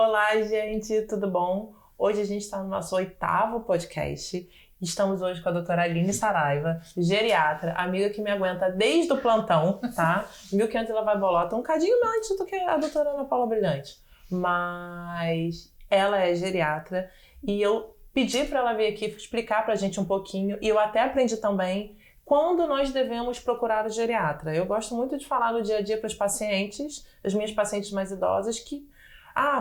Olá, gente, tudo bom? Hoje a gente está no nosso 8º podcast. Estamos hoje com a doutora Aline Saraiva, geriatra, amiga que me aguenta desde o plantão, tá? 1500 ela vai bolota, um cadinho mais antes do que a doutora Ana Paula Brilhante. Mas ela é geriatra e eu pedi para ela vir aqui explicar pra gente um pouquinho, e eu até aprendi também quando nós devemos procurar o geriatra. Eu gosto muito de falar no dia a dia para os pacientes, as minhas pacientes mais idosas, que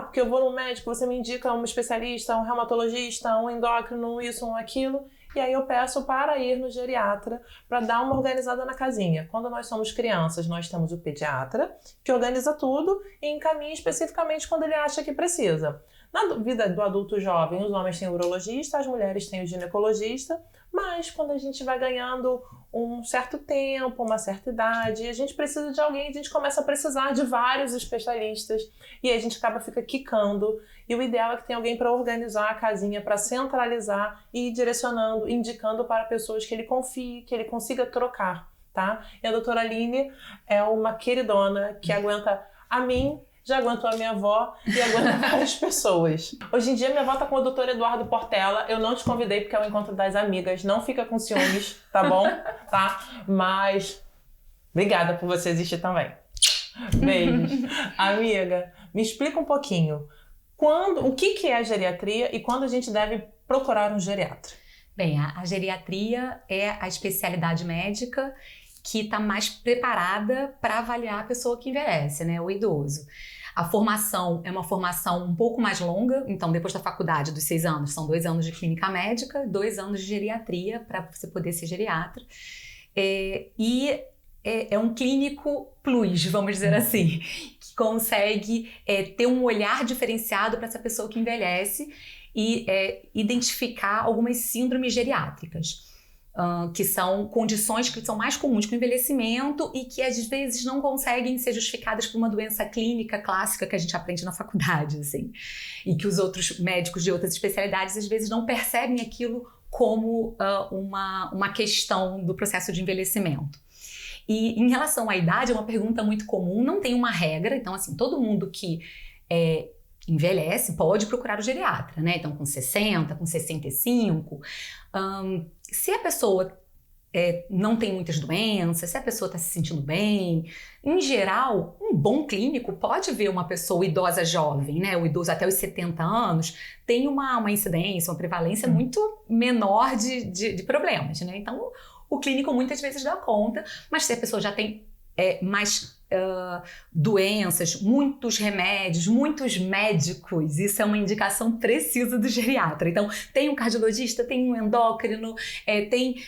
porque eu vou no médico, você me indica um especialista, um reumatologista, um endócrino, isso, um aquilo, e aí eu peço para ir no geriatra para dar uma organizada na casinha. Quando nós somos crianças, nós temos o pediatra, que organiza tudo e encaminha especificamente quando ele acha que precisa. Na vida do adulto jovem, os homens têm o urologista, as mulheres têm o ginecologista, mas quando a gente vai ganhando um certo tempo, uma certa idade, a gente precisa de alguém, a gente começa a precisar de vários especialistas e a gente fica quicando. E o ideal é que tenha alguém para organizar a casinha, para centralizar e ir direcionando, indicando para pessoas que ele confie, que ele consiga trocar, tá? E a doutora Aline é uma queridona que aguenta a mim, já aguentou a minha avó e aguenta várias pessoas. Hoje em dia, minha avó tá com o doutor Eduardo Portela. Eu não te convidei porque é o encontro das amigas. Não fica com ciúmes, tá bom? Tá? Mas obrigada por você existir também. Beijos. Amiga, me explica um pouquinho. O que é a geriatria e quando a gente deve procurar um geriatra? Bem, a geriatria é a especialidade médica que está mais preparada para avaliar a pessoa que envelhece, né, o idoso. A formação é uma formação um pouco mais longa, então depois da faculdade dos 6 anos, são 2 anos de clínica médica, 2 anos de geriatria para você poder ser geriatra. É um clínico plus, vamos dizer assim, que consegue ter um olhar diferenciado para essa pessoa que envelhece e identificar algumas síndromes geriátricas. Que são condições que são mais comuns com o envelhecimento e que às vezes não conseguem ser justificadas por uma doença clínica clássica que a gente aprende na faculdade, assim. E que os outros médicos de outras especialidades às vezes não percebem aquilo como uma questão do processo de envelhecimento. E em relação à idade, é uma pergunta muito comum, não tem uma regra, então assim, todo mundo que envelhece pode procurar o geriatra, né? Então com 60, com 65... Se a pessoa não tem muitas doenças, se a pessoa está se sentindo bem, em geral, um bom clínico pode ver uma pessoa idosa jovem, né? O idoso até os 70 anos tem uma incidência, uma prevalência muito menor de problemas, né? Então, o clínico muitas vezes dá conta, mas se a pessoa já tem mais doenças, muitos remédios, muitos médicos, isso é uma indicação precisa do geriatra. Então, tem um cardiologista, tem um endócrino, tem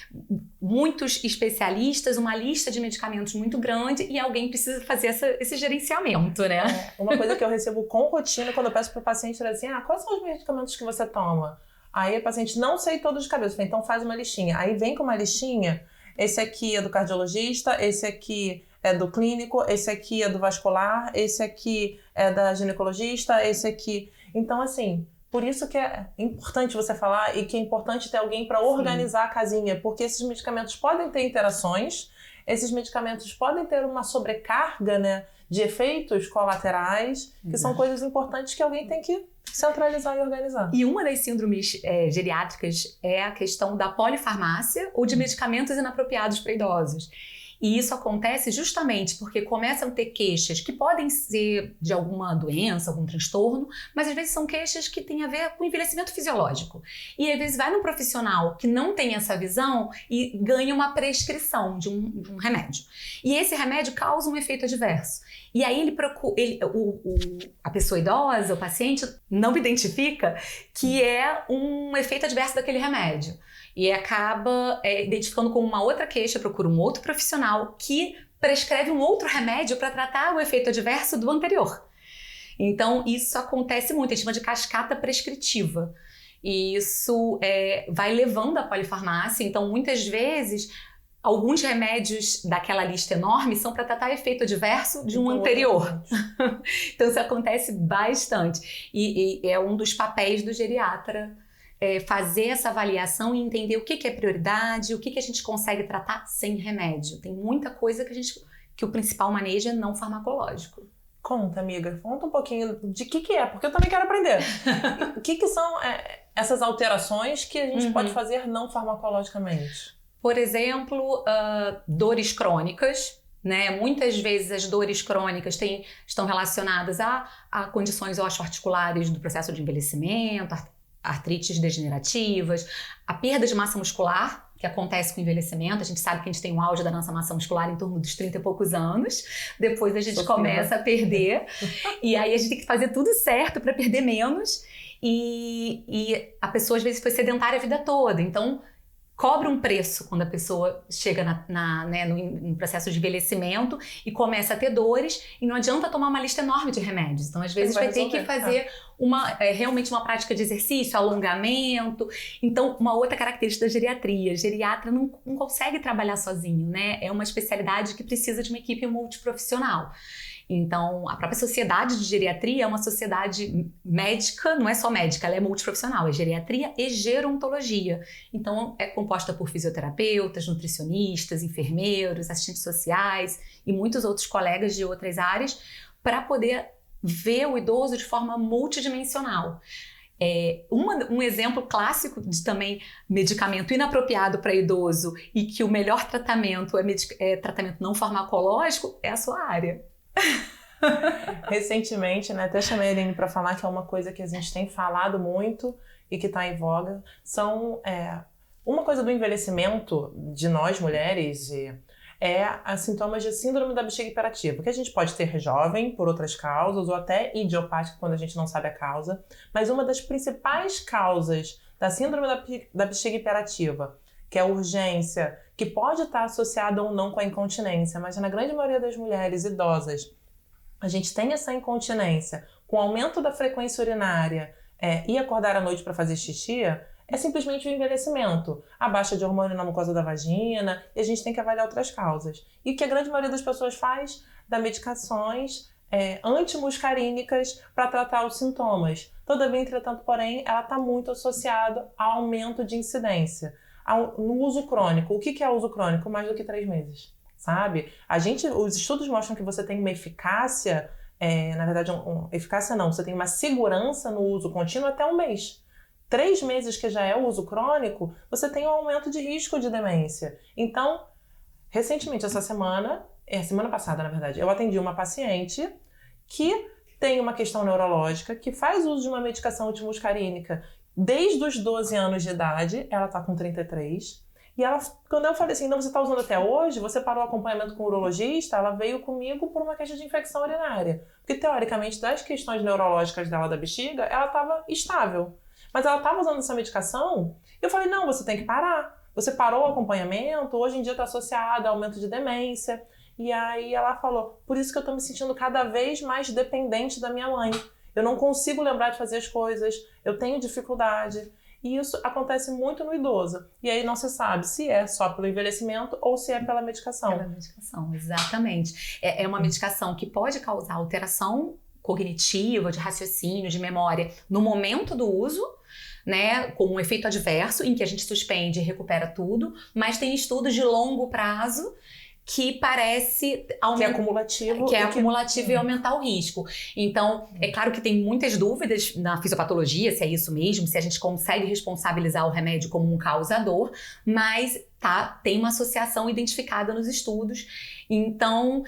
muitos especialistas, uma lista de medicamentos muito grande e alguém precisa fazer esse gerenciamento, né? Uma coisa que eu recebo com rotina quando eu peço para o paciente é assim, quais são os medicamentos que você toma? Aí o paciente, não sei todos de cabeça, então faz uma listinha. Aí vem com uma listinha, esse aqui é do cardiologista, esse aqui é do clínico, esse aqui é do vascular, esse aqui é da ginecologista, esse aqui... Então, assim, por isso que é importante você falar e que é importante ter alguém para organizar a casinha, porque esses medicamentos podem ter interações, esses medicamentos podem ter uma sobrecarga, né, de efeitos colaterais, que são coisas importantes que alguém tem que centralizar e organizar. E uma das síndromes geriátricas é a questão da polifarmácia ou de medicamentos inapropriados para idosos. E isso acontece justamente porque começam a ter queixas que podem ser de alguma doença, algum transtorno, mas às vezes são queixas que têm a ver com envelhecimento fisiológico. E às vezes vai num profissional que não tem essa visão e ganha uma prescrição de um remédio. E esse remédio causa um efeito adverso. E aí a pessoa idosa, o paciente, não identifica que é um efeito adverso daquele remédio. E acaba identificando como uma outra queixa, procura um outro profissional que prescreve um outro remédio para tratar o efeito adverso do anterior. Então, isso acontece muito, a gente chama de cascata prescritiva. E isso vai levando à polifarmácia. Então, muitas vezes, alguns remédios daquela lista enorme são para tratar efeito adverso de um anterior. Então, isso acontece bastante. E é um dos papéis do geriatra, fazer essa avaliação e entender o que é prioridade, o que a gente consegue tratar sem remédio. Tem muita coisa que o principal manejo é não farmacológico. Conta, amiga. Conta um pouquinho de que é, porque eu também quero aprender. O que são essas alterações que a gente pode fazer não farmacologicamente? Por exemplo, dores crônicas, né? Muitas vezes as dores crônicas estão relacionadas a condições osteoarticulares do processo de envelhecimento, artrites degenerativas, a perda de massa muscular, que acontece com o envelhecimento. A gente sabe que a gente tem um auge da nossa massa muscular em torno dos 30 e poucos anos. Depois a gente começa a perder. E aí a gente tem que fazer tudo certo para perder menos. E a pessoa às vezes foi sedentária a vida toda. Então cobra um preço quando a pessoa chega no processo de envelhecimento e começa a ter dores, e não adianta tomar uma lista enorme de remédios. Então, às vezes, vai ter que fazer realmente uma prática de exercício, alongamento. Então, uma outra característica da geriatria: o geriatra não consegue trabalhar sozinho, né? É uma especialidade que precisa de uma equipe multiprofissional. Então, a própria sociedade de geriatria é uma sociedade médica, não é só médica, ela é multiprofissional, é geriatria e gerontologia. Então, é composta por fisioterapeutas, nutricionistas, enfermeiros, assistentes sociais e muitos outros colegas de outras áreas para poder ver o idoso de forma multidimensional. Um exemplo clássico de também medicamento inapropriado para idoso e que o melhor tratamento é tratamento não farmacológico é a sua área. Recentemente, né, até chamei a Aline para falar que é uma coisa que a gente tem falado muito e que está em voga, são uma coisa do envelhecimento de nós mulheres as sintomas de síndrome da bexiga hiperativa, que a gente pode ter jovem por outras causas ou até idiopática quando a gente não sabe a causa, mas uma das principais causas da síndrome da bexiga hiperativa, que é a urgência, que pode estar associada ou não com a incontinência, mas na grande maioria das mulheres idosas, a gente tem essa incontinência com aumento da frequência urinária e acordar à noite para fazer xixi, é simplesmente o envelhecimento, a baixa de hormônio na mucosa da vagina, e a gente tem que avaliar outras causas. E o que a grande maioria das pessoas faz? Dá medicações antimuscarínicas para tratar os sintomas. Todavia, entretanto, porém, ela está muito associada ao aumento de incidência. No uso crônico. O que é uso crônico? Mais do que 3 meses, sabe? Os estudos mostram que você tem uma eficácia, na verdade, eficácia não, você tem uma segurança no uso contínuo até 1 mês. 3 meses que já é o uso crônico, você tem um aumento de risco de demência. Então, recentemente, semana passada, na verdade, eu atendi uma paciente que tem uma questão neurológica, que faz uso de uma medicação antimuscarínica desde os 12 anos de idade, ela tá com 33. E quando eu falei assim, não, você tá usando até hoje, você parou o acompanhamento com o urologista, ela veio comigo por uma queixa de infecção urinária. Porque, teoricamente, das questões neurológicas dela da bexiga, ela estava estável. Mas ela estava usando essa medicação, e eu falei, não, você tem que parar. Você parou o acompanhamento, hoje em dia está associado a aumento de demência. E aí ela falou, por isso que eu tô me sentindo cada vez mais dependente da minha mãe. Eu não consigo lembrar de fazer as coisas, eu tenho dificuldade. E isso acontece muito no idoso. E aí não se sabe se é só pelo envelhecimento ou se é pela medicação. Pela medicação, exatamente. É uma medicação que pode causar alteração cognitiva, de raciocínio, de memória no momento do uso, né, como um efeito adverso, em que a gente suspende e recupera tudo, mas tem estudos de longo prazo que parece aumentar, que é acumulativo e aumentar o risco. Então, é claro que tem muitas dúvidas na fisiopatologia, se é isso mesmo, se a gente consegue responsabilizar o remédio como um causador, mas tem uma associação identificada nos estudos. Então,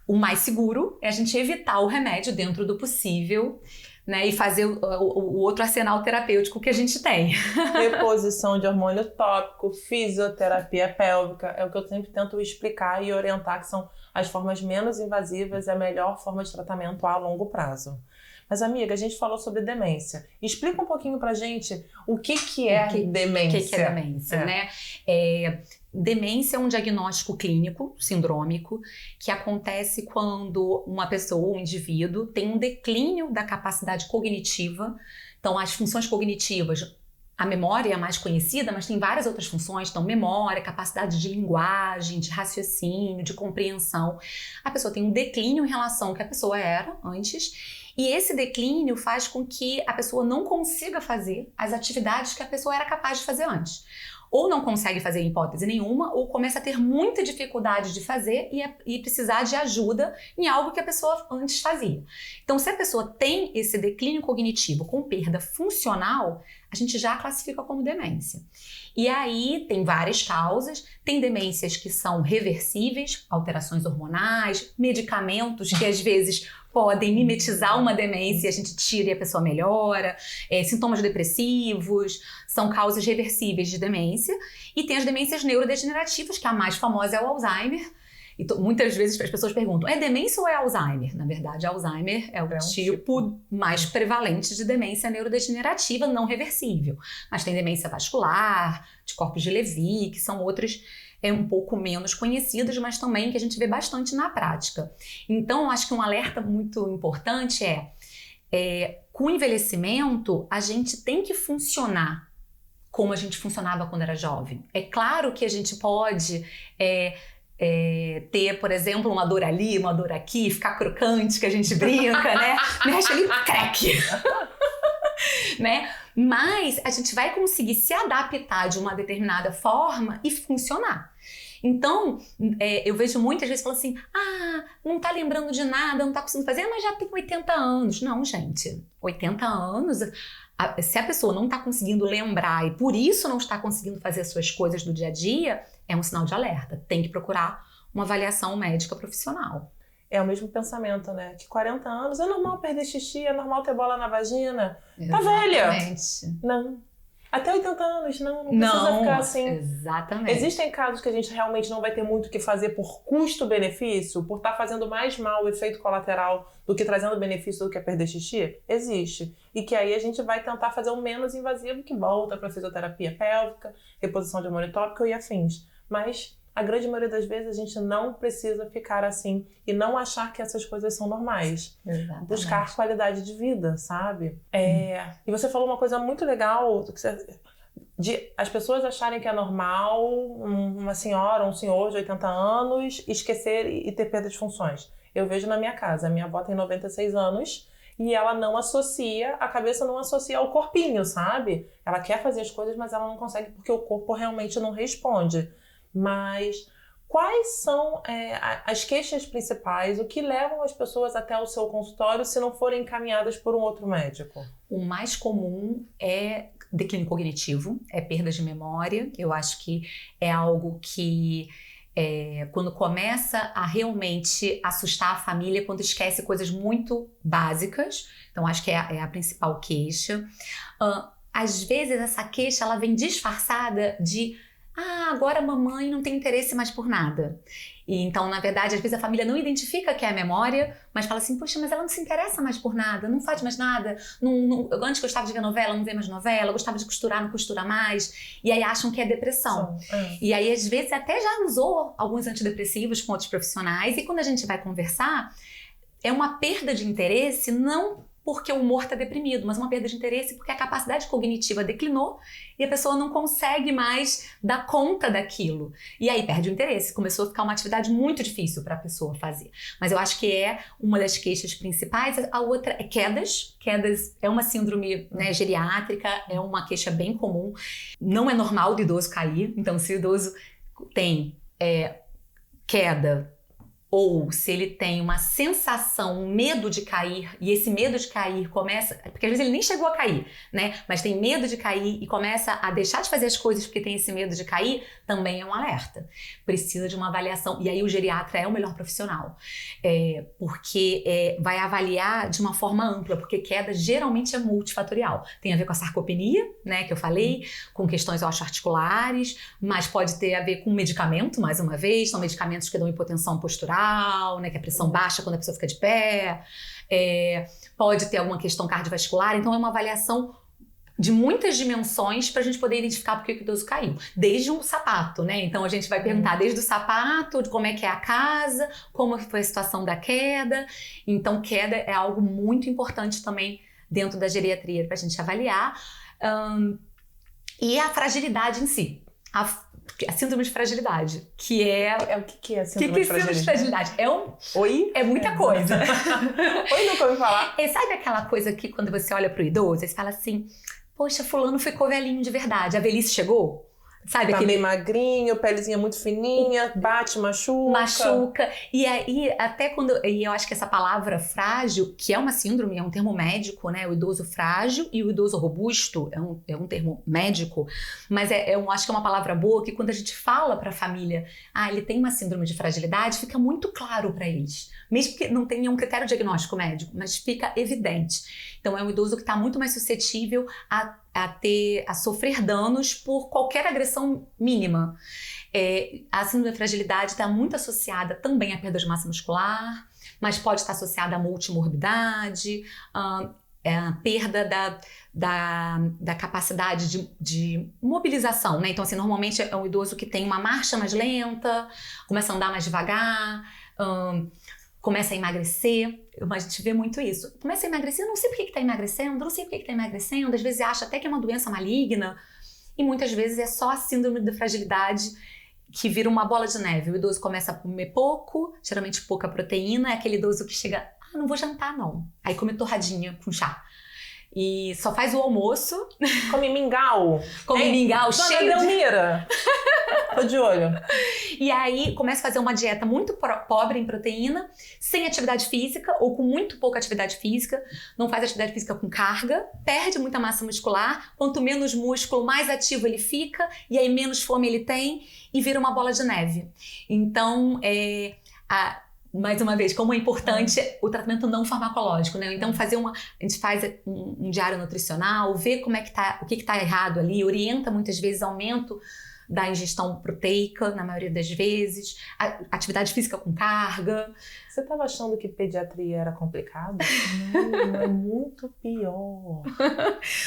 o mais seguro é a gente evitar o remédio dentro do possível, né, e fazer o outro arsenal terapêutico que a gente tem. Reposição de hormônio tópico, fisioterapia pélvica, é o que eu sempre tento explicar e orientar, que são as formas menos invasivas e a melhor forma de tratamento a longo prazo. Mas, amiga, a gente falou sobre demência. Explica um pouquinho pra gente o que é demência. O que é demência, né? Demência é um diagnóstico clínico, sindrômico, que acontece quando uma pessoa, um indivíduo, tem um declínio da capacidade cognitiva. Então, as funções cognitivas, a memória é a mais conhecida, mas tem várias outras funções. Então, memória, capacidade de linguagem, de raciocínio, de compreensão. A pessoa tem um declínio em relação ao que a pessoa era antes. E esse declínio faz com que a pessoa não consiga fazer as atividades que a pessoa era capaz de fazer antes. ou não consegue fazer hipótese nenhuma, ou começa a ter muita dificuldade de fazer e precisar de ajuda em algo que a pessoa antes fazia. Então, se a pessoa tem esse declínio cognitivo com perda funcional, a gente já classifica como demência. E aí tem várias causas, tem demências que são reversíveis, alterações hormonais, medicamentos que às vezes podem mimetizar uma demência e a gente tira e a pessoa melhora, sintomas depressivos, são causas reversíveis de demência. E tem as demências neurodegenerativas, que a mais famosa é o Alzheimer. E muitas vezes as pessoas perguntam, é demência ou é Alzheimer? Na verdade, Alzheimer é o tipo mais prevalente de demência neurodegenerativa não reversível. Mas tem demência vascular, de corpos de Levy, que são outras um pouco menos conhecidas, mas também que a gente vê bastante na prática. Então, eu acho que um alerta muito importante com o envelhecimento, a gente tem que funcionar como a gente funcionava quando era jovem. É claro que a gente pode ter, por exemplo, uma dor ali, uma dor aqui, ficar crocante, que a gente brinca, né? Mexe ali, crack! Né? Mas a gente vai conseguir se adaptar de uma determinada forma e funcionar. Então, eu vejo muitas vezes falando assim, não tá lembrando de nada, não tá conseguindo fazer, mas já tem 80 anos. Não, gente, 80 anos, se a pessoa não tá conseguindo lembrar e por isso não está conseguindo fazer as suas coisas do dia a dia, é um sinal de alerta. Tem que procurar uma avaliação médica profissional. É o mesmo pensamento, né? Que 40 anos é normal perder xixi, é normal ter bola na vagina. Tá velha? Não. Até 80 anos, não precisa ficar assim. Exatamente. Existem casos que a gente realmente não vai ter muito o que fazer por custo-benefício, por estar fazendo mais mal o efeito colateral do que trazendo benefício do que é perder xixi? Existe. E que aí a gente vai tentar fazer o menos invasivo, que volta para fisioterapia pélvica, reposição de hormônio tópico e afins. Mas a grande maioria das vezes a gente não precisa ficar assim e não achar que essas coisas são normais. Exatamente. Buscar qualidade de vida, sabe? E você falou uma coisa muito legal, de as pessoas acharem que é normal uma senhora ou um senhor de 80 anos esquecer e ter perda de funções. Eu vejo na minha casa, a minha avó tem 96 anos e ela não associa, a cabeça não associa ao corpinho, sabe? Ela quer fazer as coisas, mas ela não consegue porque o corpo realmente não responde. Mas quais são as queixas principais, o que levam as pessoas até o seu consultório se não forem encaminhadas por um outro médico? O mais comum é declínio cognitivo, é perda de memória. Eu acho que é algo que quando começa a realmente assustar a família, quando esquece coisas muito básicas. Então acho que é a principal queixa. Às vezes essa queixa ela vem disfarçada de agora a mamãe não tem interesse mais por nada. E então, na verdade, às vezes a família não identifica que é a memória, mas fala assim, poxa, mas ela não se interessa mais por nada, não faz mais nada, antes gostava de ver novela, não vê mais novela, gostava de costurar, não costura mais, e aí acham que é depressão. E aí, às vezes, até já usou alguns antidepressivos com outros profissionais, e quando a gente vai conversar, é uma perda de interesse, não porque o humor está deprimido, mas uma perda de interesse porque a capacidade cognitiva declinou e a pessoa não consegue mais dar conta daquilo. E aí perde o interesse, começou a ficar uma atividade muito difícil para a pessoa fazer. Mas eu acho que é uma das queixas principais. A outra é quedas. Quedas é uma síndrome, né, geriátrica, é uma queixa bem comum. Não é normal do idoso cair, então se o idoso tem queda, ou se ele tem uma sensação, um medo de cair, e esse medo de cair começa... Porque às vezes ele nem chegou a cair, né? Mas tem medo de cair e começa a deixar de fazer as coisas porque tem esse medo de cair, também é um alerta. Precisa de uma avaliação. E aí o geriatra é o melhor profissional. Porque vai avaliar de uma forma ampla, porque queda geralmente é multifatorial. Tem a ver com a sarcopenia, né? Que eu falei, com questões osteoarticulares, mas pode ter a ver com medicamento, mais uma vez. São medicamentos que dão hipotensão postural, né, que é a pressão baixa quando a pessoa fica de pé, pode ter alguma questão cardiovascular, então é uma avaliação de muitas dimensões para a gente poder identificar por que o idoso caiu. Desde um sapato, né? Então a gente vai perguntar desde o sapato, de como é que é a casa, como foi a situação da queda. Então queda é algo muito importante também dentro da geriatria para a gente avaliar. E a fragilidade em si. A síndrome de fragilidade, que o que é a síndrome de fragilidade? Oi? É muita coisa. Oi, nunca ouvi falar. Sabe aquela coisa que quando você olha pro idoso, você fala assim, poxa, fulano ficou velhinho de verdade, a velhice chegou? Sabe, Tá aquele bem magrinho, pelezinha muito fininha, bate, machuca. machuca. E aí, até quando. E eu acho que essa palavra frágil, que é uma síndrome, é um termo médico, né? O idoso frágil e o idoso robusto é um termo médico, mas eu acho que é uma palavra boa que quando a gente fala pra família, ele tem uma síndrome de fragilidade, fica muito claro pra eles. Mesmo que não tenha um critério diagnóstico médico, mas fica evidente. Então, é um idoso que está muito mais suscetível a sofrer danos por qualquer agressão mínima. A síndrome da fragilidade está muito associada também à perda de massa muscular, mas pode estar associada à multimorbidade, a perda da capacidade de mobilização, né? Então, assim, normalmente é um idoso que tem uma marcha mais lenta, começa a andar mais devagar, começa a emagrecer. A gente vê muito isso. Começa a emagrecer, não sei por que está emagrecendo, não sei por que está emagrecendo. Às vezes acha até que é uma doença maligna. E muitas vezes é só a síndrome da fragilidade que vira uma bola de neve. O idoso começa a comer pouco, geralmente pouca proteína. É aquele idoso que chega, não vou jantar não. Aí come torradinha com chá. E só faz o almoço. Come mingau. Come mingau cheio de... Delmira. Tô de olho. E aí começa a fazer uma dieta muito pobre em proteína, sem atividade física ou com muito pouca atividade física, não faz atividade física com carga, perde muita massa muscular, quanto menos músculo, mais ativo ele fica, e aí menos fome ele tem e vira uma bola de neve. Então, mais uma vez, como é importante o tratamento não farmacológico, né? Então, a gente faz um diário nutricional, vê como é que tá, o que tá errado ali, orienta muitas vezes aumento da ingestão proteica, na maioria das vezes, atividade física com carga. Você estava achando que pediatria era complicado? Não, é muito pior.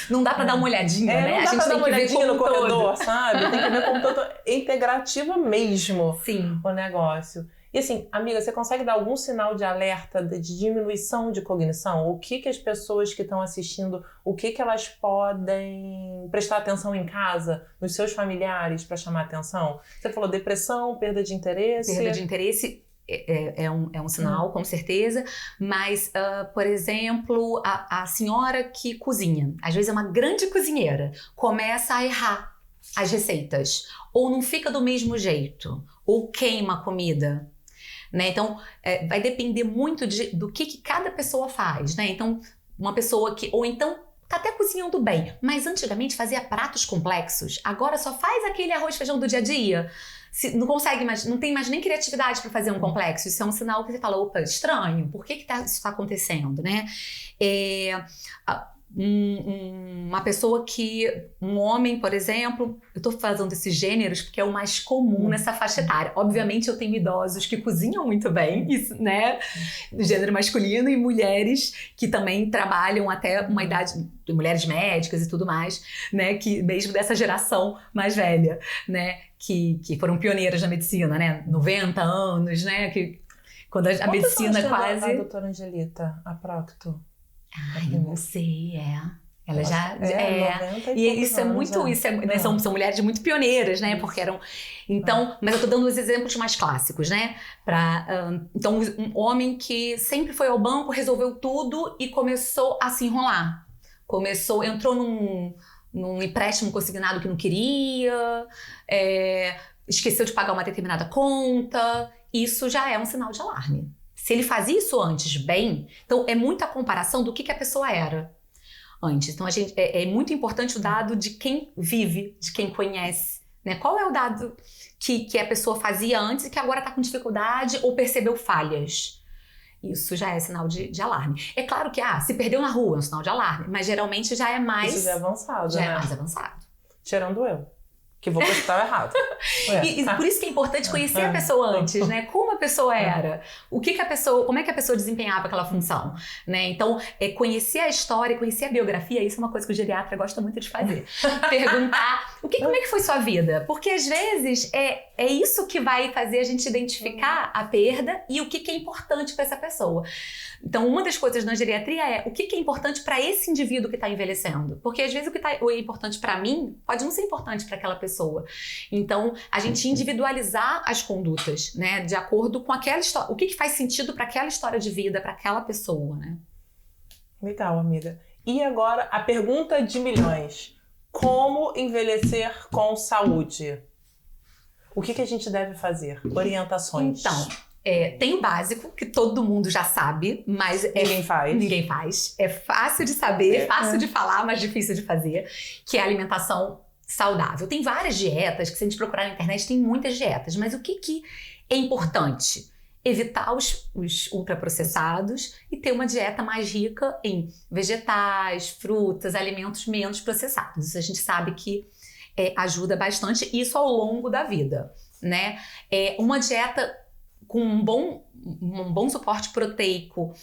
Não dá pra dar uma olhadinha, né? Não dá pra dar uma olhadinha no corredor, sabe? Tem que ver como todo integrativa mesmo. Sim. O negócio. E assim, amiga, você consegue dar algum sinal de alerta de diminuição de cognição? O que as pessoas que estão assistindo, o que elas podem prestar atenção em casa, nos seus familiares, para chamar atenção? Você falou depressão, perda de interesse. Perda de interesse é um sinal, com certeza. Mas, por exemplo, a senhora que cozinha, às vezes é uma grande cozinheira, começa a errar as receitas, ou não fica do mesmo jeito, ou queima a comida. Né? Então, vai depender muito do que cada pessoa faz, né? Então, uma pessoa que... Ou então, tá até cozinhando bem, mas antigamente fazia pratos complexos, agora só faz aquele arroz e feijão do dia a dia. Não consegue mais, não tem mais nem criatividade para fazer um complexo. Isso é um sinal que você fala, opa, estranho, por que isso está acontecendo, né? Uma pessoa um homem, por exemplo, eu tô fazendo esses gêneros porque é o mais comum nessa faixa etária. Obviamente eu tenho idosos que cozinham muito bem, isso, né, do gênero masculino, e mulheres que também trabalham até uma idade, mulheres médicas e tudo mais, né, que mesmo dessa geração mais velha, né, que foram pioneiras na medicina, né, 90 anos, né, que quando a medicina quase... A doutora Angelita, a Procto? Ai, eu não sei, Ela já... 90 e isso é muito... né, são mulheres muito pioneiras, né? Porque eram... Então, mas eu tô dando os exemplos mais clássicos, né? Então, um homem que sempre foi ao banco, resolveu tudo e começou a se enrolar. Entrou num empréstimo consignado que não queria, esqueceu de pagar uma determinada conta. Isso já é um sinal de alarme. Se ele fazia isso antes bem, então é muita comparação do que a pessoa era antes. Então é muito importante o dado de quem vive, de quem conhece, né? Qual é o dado que a pessoa fazia antes e que agora está com dificuldade ou percebeu falhas? Isso já é sinal de alarme. É claro que se perdeu na rua é um sinal de alarme, mas geralmente já é mais... Isso já é avançado, já né? é mais avançado. Tirando eu, que vou prestar errado. E por isso que é importante conhecer a pessoa antes, né? Como a pessoa era, como é que a pessoa desempenhava aquela função, né? Então, conhecer a história, conhecer a biografia, isso é uma coisa que o geriatra gosta muito de fazer. Perguntar, como é que foi sua vida? Porque às vezes é isso que vai fazer a gente identificar a perda e o que é importante para essa pessoa. Então, uma das coisas na geriatria é o que é importante para esse indivíduo que está envelhecendo. Porque às vezes o é importante para mim pode não ser importante para aquela pessoa. Então, a gente individualizar as condutas, né? De acordo com aquela história. O que faz sentido para aquela história de vida, para aquela pessoa, né? Legal, amiga. E agora, a pergunta de milhões. Como envelhecer com saúde? O que a gente deve fazer? Orientações. Então, tem o básico, que todo mundo já sabe, mas ninguém faz. É fácil de saber, fácil de falar, mas difícil de fazer, que é a alimentação saudável. Tem várias dietas, que se a gente procurar na internet, tem muitas dietas, mas o que é importante? Evitar os ultraprocessados e ter uma dieta mais rica em vegetais, frutas, alimentos menos processados. Isso a gente sabe que ajuda bastante, isso ao longo da vida, né? Uma dieta com um bom suporte proteico,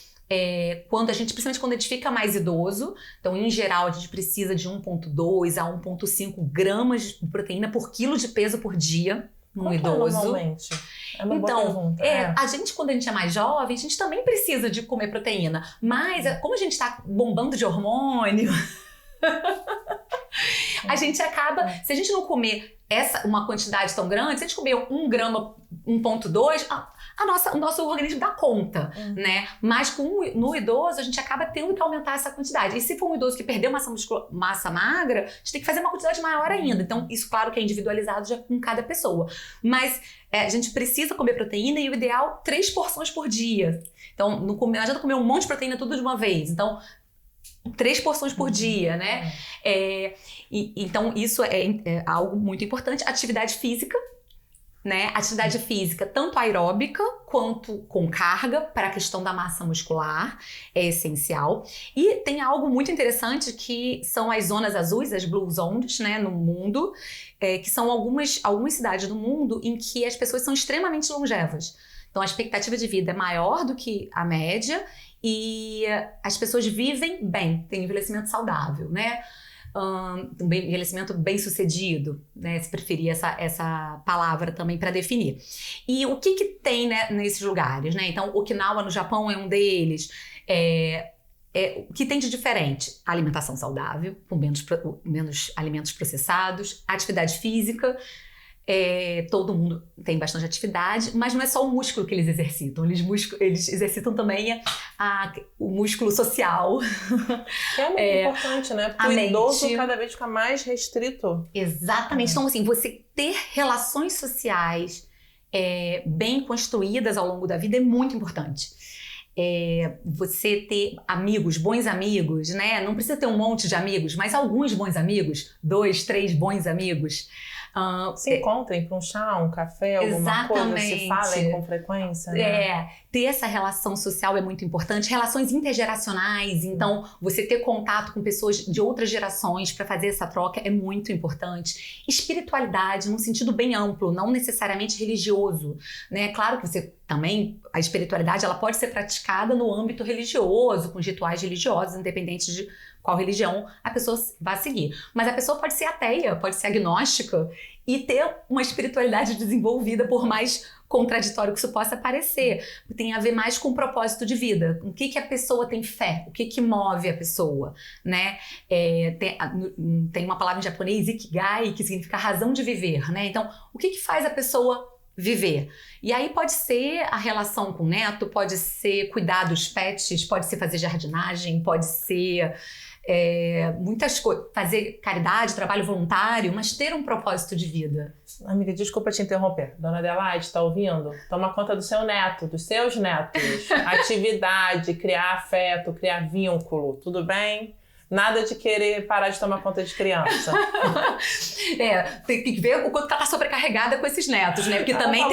principalmente quando a gente fica mais idoso. Então, em geral, a gente precisa de 1,2 a 1,5 gramas de proteína por quilo de peso por dia. Um idoso. Normalmente? É uma boa pergunta. A gente, quando a gente é mais jovem, a gente também precisa de comer proteína. Mas, como a gente tá bombando de hormônio, a gente acaba, se a gente não comer uma quantidade tão grande, se a gente comer 1 grama, 1,2, o nosso organismo dá conta, né? Mas no idoso, a gente acaba tendo que aumentar essa quantidade. E se for um idoso que perdeu massa magra, a gente tem que fazer uma quantidade maior ainda. Então, isso, claro, que é individualizado já com cada pessoa. Mas a gente precisa comer proteína e o ideal, 3 porções por dia. Então, não adianta comer um monte de proteína tudo de uma vez. Então, 3 porções por dia, né? Então, isso é algo muito importante. Atividade física, né? Atividade física, tanto aeróbica quanto com carga, para a questão da massa muscular, é essencial. E tem algo muito interessante que são as zonas azuis, as Blue Zones, né, no mundo, que são algumas cidades do mundo em que as pessoas são extremamente longevas. Então, a expectativa de vida é maior do que a média e as pessoas vivem bem, tem envelhecimento saudável, né? Envelhecimento bem sucedido, né? Se preferir essa palavra também para definir. E o que tem, né, nesses lugares, né? Então, Okinawa no Japão é um deles. O que tem de diferente? Alimentação saudável, com menos alimentos processados, atividade física. Todo mundo tem bastante atividade, mas não é só o músculo que eles exercitam, eles exercitam também o músculo social. Que é muito importante, né? Porque o idoso cada vez fica mais restrito. Exatamente. Então, assim, você ter relações sociais bem construídas ao longo da vida é muito importante. Você ter amigos, bons amigos, né? Não precisa ter um monte de amigos, mas alguns bons amigos, 2, 3 bons amigos. Se encontrem para um chá, um café, alguma coisa, se falem com frequência, né? Ter essa relação social é muito importante. Relações intergeracionais, então você ter contato com pessoas de outras gerações para fazer essa troca é muito importante. Espiritualidade, num sentido bem amplo, não necessariamente religioso, né? Claro que você também, a espiritualidade, ela pode ser praticada no âmbito religioso, com rituais religiosos, independente de qual religião a pessoa vai seguir. Mas a pessoa pode ser ateia, pode ser agnóstica e ter uma espiritualidade desenvolvida, por mais contraditório que isso possa parecer. Tem a ver mais com o propósito de vida. O que a pessoa tem fé? O que move a pessoa, né? Tem uma palavra em japonês, ikigai, que significa razão de viver, né? Então, o que faz a pessoa viver? E aí pode ser a relação com o neto, pode ser cuidar dos pets, pode ser fazer jardinagem, pode ser muitas coisas, fazer caridade, trabalho voluntário, mas ter um propósito de vida. Amiga, desculpa te interromper. Dona Adelaide, tá ouvindo? Toma conta do seu neto, dos seus netos. Atividade, criar afeto, criar vínculo, tudo bem? Nada de querer parar de tomar conta de criança. Tem que ver o quanto ela tá sobrecarregada com esses netos, né? Porque também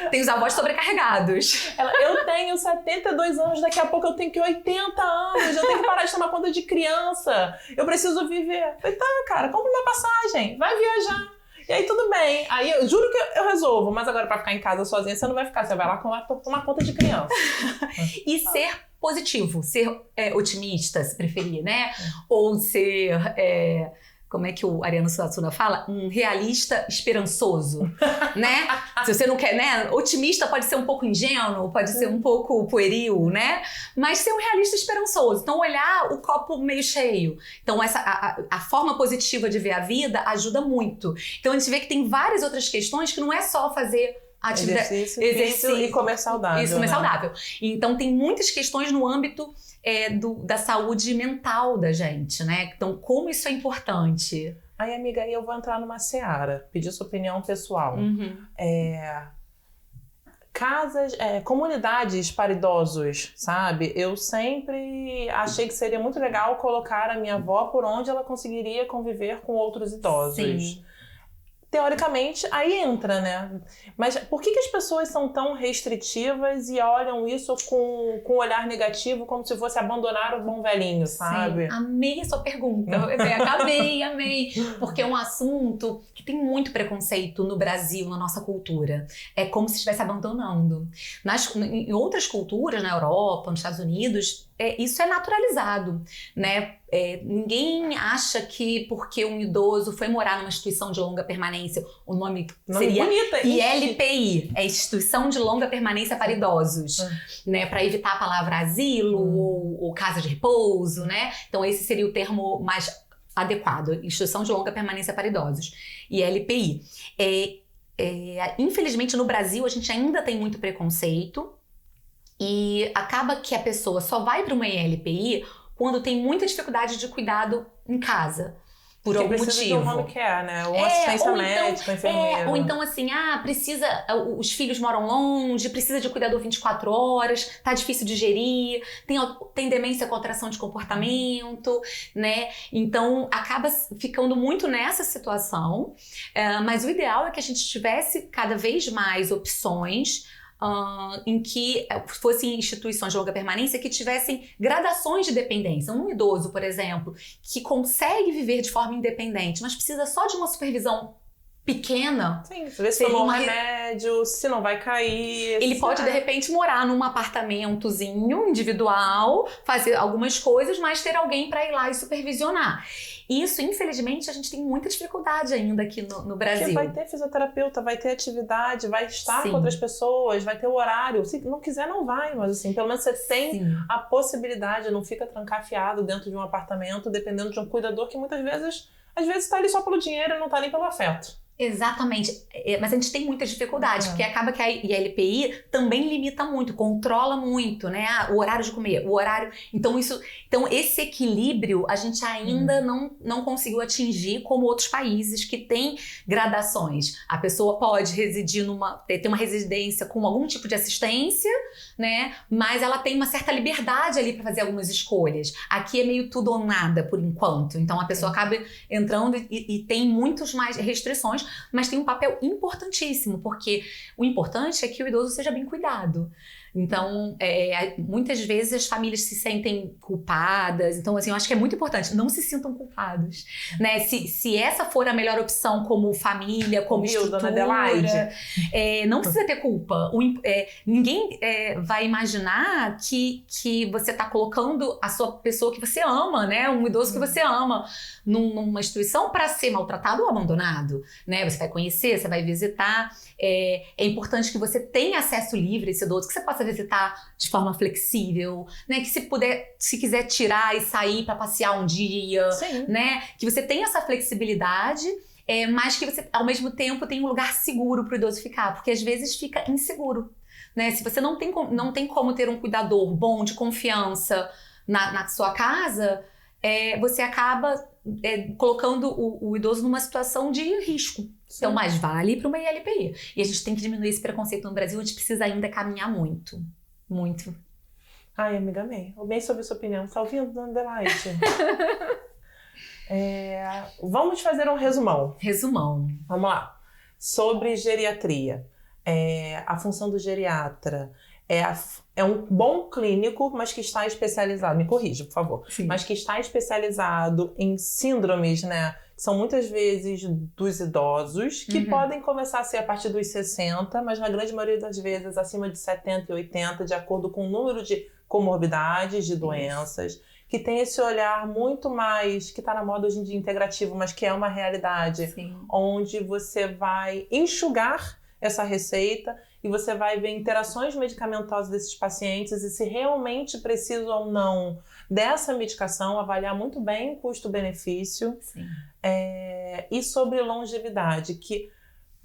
tem os avós sobrecarregados. Eu tenho 72 anos, daqui a pouco eu tenho 80 anos, eu tenho que parar de tomar conta de criança. Eu preciso viver. Falei, tá, cara, compra uma passagem, vai viajar. E aí tudo bem. Aí eu juro que eu resolvo, mas agora pra ficar em casa sozinha, você não vai ficar, você vai lá tomar conta de criança. E ser positivo, ser otimista, se preferir, né? Ou ser, como é que o Ariano Suassuna fala? Um realista esperançoso, né? Se você não quer, né? Otimista pode ser um pouco ingênuo, pode ser um pouco pueril, né? Mas ser um realista esperançoso. Então, olhar o copo meio cheio. Então, a forma positiva de ver a vida ajuda muito. Então, a gente vê que tem várias outras questões que não é só fazer exercício e comer saudável. Isso, comer saudável. Então, tem muitas questões no âmbito da saúde mental da gente, né? Então, como isso é importante? Aí, amiga, aí eu vou entrar numa seara, pedir sua opinião pessoal. Casas, comunidades para idosos, sabe? Eu sempre achei que seria muito legal colocar a minha avó por onde ela conseguiria conviver com outros idosos. Sim. Teoricamente, aí entra, né? Mas por que as pessoas são tão restritivas e olham isso com um olhar negativo, como se fosse abandonar o bom velhinho, sabe? Sim, amei a sua pergunta, Rebeca, amei. Porque é um assunto que tem muito preconceito no Brasil, na nossa cultura. É como se estivesse abandonando. Em outras culturas, na Europa, nos Estados Unidos, isso é naturalizado, né? Ninguém acha que porque um idoso foi morar numa instituição de longa permanência, o nome seria bonita, ILPI, é Instituição de Longa Permanência para Idosos, né? Para evitar a palavra asilo ou casa de repouso, né? Então esse seria o termo mais adequado, Instituição de Longa Permanência para Idosos, ILPI. Infelizmente no Brasil a gente ainda tem muito preconceito e acaba que a pessoa só vai para uma ILPI quando tem muita dificuldade de cuidado em casa, por algum motivo. Precisa de um home care, né? Ou assistência médica, enfermeira. Ou então assim, os filhos moram longe, precisa de cuidador 24 horas, tá difícil de gerir, tem demência com alteração de comportamento, né? Então, acaba ficando muito nessa situação, mas o ideal é que a gente tivesse cada vez mais opções em que fossem instituições de longa permanência que tivessem gradações de dependência. Um idoso, por exemplo, que consegue viver de forma independente, mas precisa só de uma supervisão pequena. Sim, ver se tomou um remédio, se não vai cair. Ele pode, de repente, morar num apartamentozinho individual, fazer algumas coisas, mas ter alguém para ir lá e supervisionar. Isso, infelizmente, a gente tem muita dificuldade ainda aqui no Brasil. Porque vai ter fisioterapeuta, vai ter atividade, vai estar com outras pessoas, vai ter o horário. Se não quiser, não vai, mas assim, pelo menos você tem a possibilidade, não fica trancafiado dentro de um apartamento, dependendo de um cuidador que muitas vezes, às vezes está ali só pelo dinheiro e não está nem pelo afeto. Exatamente, mas a gente tem muita dificuldade, porque acaba que a ILPI também limita muito, controla muito, né? O horário de comer, o horário... Então esse equilíbrio a gente ainda não conseguiu atingir como outros países que têm gradações. A pessoa pode residir ter uma residência com algum tipo de assistência, né? Mas ela tem uma certa liberdade ali para fazer algumas escolhas. Aqui é meio tudo ou nada, por enquanto. Então a pessoa acaba entrando e tem muitas mais restrições, mas tem um papel importantíssimo, porque o importante é que o idoso seja bem cuidado. Então, muitas vezes as famílias se sentem culpadas. Então, assim, eu acho que é muito importante. Não se sintam culpados, né? Se essa for a melhor opção como família, como estrutura, Dona Adelaide, não precisa ter culpa. Ninguém vai imaginar que você está colocando a sua pessoa que você ama, né? Um idoso que você ama numa instituição para ser maltratado ou abandonado, né? Você vai conhecer, você vai visitar. É importante que você tenha acesso livre a esse idoso, que você possa visitar de forma flexível, né? Que se quiser tirar e sair para passear um dia, né? Que você tenha essa flexibilidade, mas que você, ao mesmo tempo, tenha um lugar seguro para o idoso ficar, porque às vezes fica inseguro, né? Se você não tem como ter um cuidador bom, de confiança na sua casa, você acaba colocando o idoso numa situação de risco. Sim. Então, mais vale ir para uma ILPI. E a gente tem que diminuir esse preconceito no Brasil, a gente precisa ainda caminhar muito. Muito. Ai, amiga, amei. Bem sobre a sua opinião. Tá ouvindo, Dona Adelaide? Vamos fazer um resumão. Vamos lá. Sobre geriatria. A função do geriatra é um bom clínico, mas que está especializado, me corrija, por favor, mas que está especializado em síndromes, né? São muitas vezes dos idosos, que podem começar a ser a partir dos 60, mas na grande maioria das vezes acima de 70 e 80, de acordo com o número de comorbidades, de doenças, que tem esse olhar muito mais, que está na moda hoje em dia, integrativo, mas que é uma realidade, onde você vai enxugar essa receita e você vai ver interações medicamentosas desses pacientes e se realmente precisa ou não dessa medicação, avaliar muito bem o custo-benefício. E sobre longevidade, que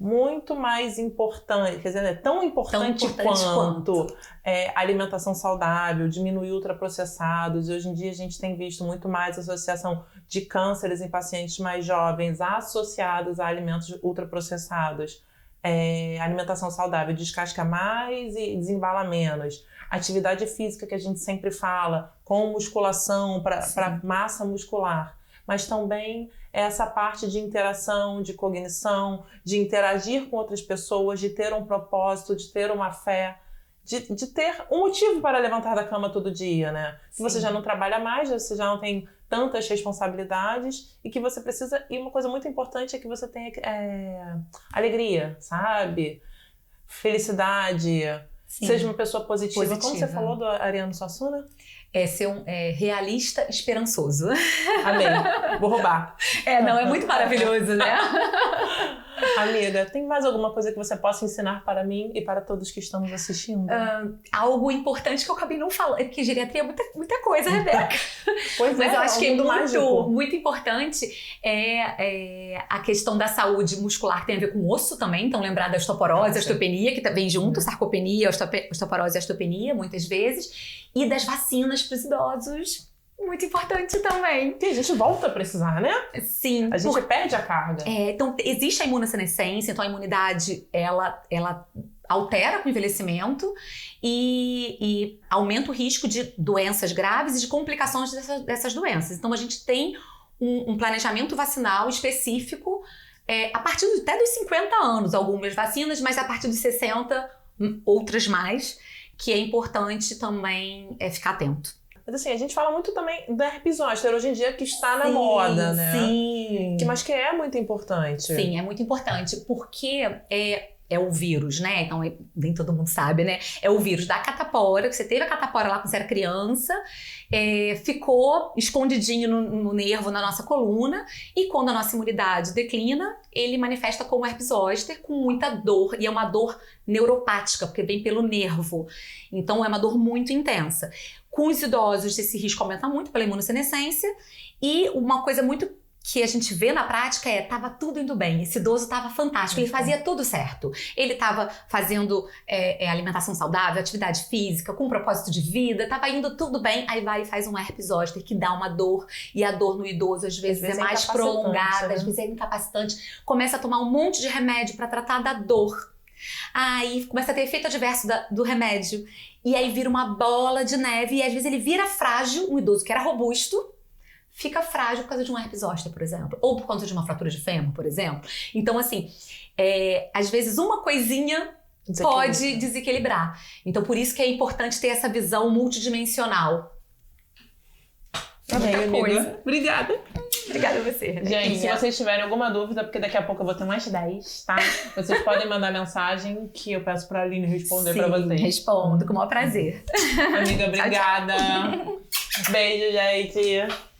muito mais importante, quer dizer, tão importante quanto alimentação saudável, diminuir ultraprocessados. E hoje em dia a gente tem visto muito mais associação de cânceres em pacientes mais jovens associados a alimentos ultraprocessados. Alimentação saudável, descasca mais e desembala menos. Atividade física que a gente sempre fala, com musculação para massa muscular. Mas também essa parte de interação, de cognição, de interagir com outras pessoas, de ter um propósito, de ter uma fé, de ter um motivo para levantar da cama todo dia, né? Se você já não trabalha mais, você já não tem tantas responsabilidades e que você precisa... E uma coisa muito importante é que você tenha alegria, sabe? Felicidade, seja uma pessoa positiva. Como você falou do Ariano Suassuna? Ser realista esperançoso. Amei. Vou roubar. É muito maravilhoso, né? Amiga, tem mais alguma coisa que você possa ensinar para mim e para todos que estamos assistindo? Algo importante que eu acabei não falando, porque geriatria é muita coisa, Rebeca. Mas eu acho que mágico. Muito importante a questão da saúde muscular, que tem a ver com osso também. Então, lembrar da osteoporose, osteopenia, que vem junto, sarcopenia, osteoporose e osteopenia, muitas vezes. E das vacinas para os idosos. Muito importante também. Que a gente volta a precisar, né? Sim. A gente perde a carga. Então, existe a imunossenescência, então a imunidade, ela altera com o envelhecimento e aumenta o risco de doenças graves e de complicações dessas doenças. Então, a gente tem um planejamento vacinal específico a partir até dos 50 anos, algumas vacinas, mas a partir dos 60, outras mais, que é importante também ficar atento. Mas assim, a gente fala muito também do herpes zoster hoje em dia, que está na moda, né? Sim. Mas que é muito importante. Sim, é muito importante, porque é o vírus, né? Então, nem todo mundo sabe, né? É o vírus da catapora, que você teve a catapora lá quando você era criança, ficou escondidinho no nervo, na nossa coluna, e quando a nossa imunidade declina, ele manifesta como herpes zoster, com muita dor, e é uma dor neuropática, porque vem pelo nervo. Então, é uma dor muito intensa. Com os idosos, esse risco aumenta muito pela imunossenescência, e uma coisa muito que a gente vê na prática tava tudo indo bem, esse idoso tava fantástico, ele fazia tudo certo, ele tava fazendo alimentação saudável, atividade física, com propósito de vida, tava indo tudo bem, aí vai e faz um herpes zoster que dá uma dor, e a dor no idoso às vezes é mais prolongada, né? Às vezes é incapacitante, começa a tomar um monte de remédio para tratar da dor, aí começa a ter efeito adverso do remédio, e aí vira uma bola de neve, e às vezes ele vira frágil, um idoso que era robusto, fica frágil por causa de um herpes zoster, por exemplo. Ou por conta de uma fratura de fêmur, por exemplo. Então, assim, às vezes uma coisinha pode desequilibrar. Então, por isso que é importante ter essa visão multidimensional. Amém, amiga. Obrigada. Obrigada a você, Rebequinha. Gente, se vocês tiverem alguma dúvida, porque daqui a pouco eu vou ter mais 10, tá? Vocês podem mandar mensagem que eu peço pra Aline responder pra vocês. Respondo, com o maior prazer. Amiga, obrigada. Tchau, tchau. Beijo, gente.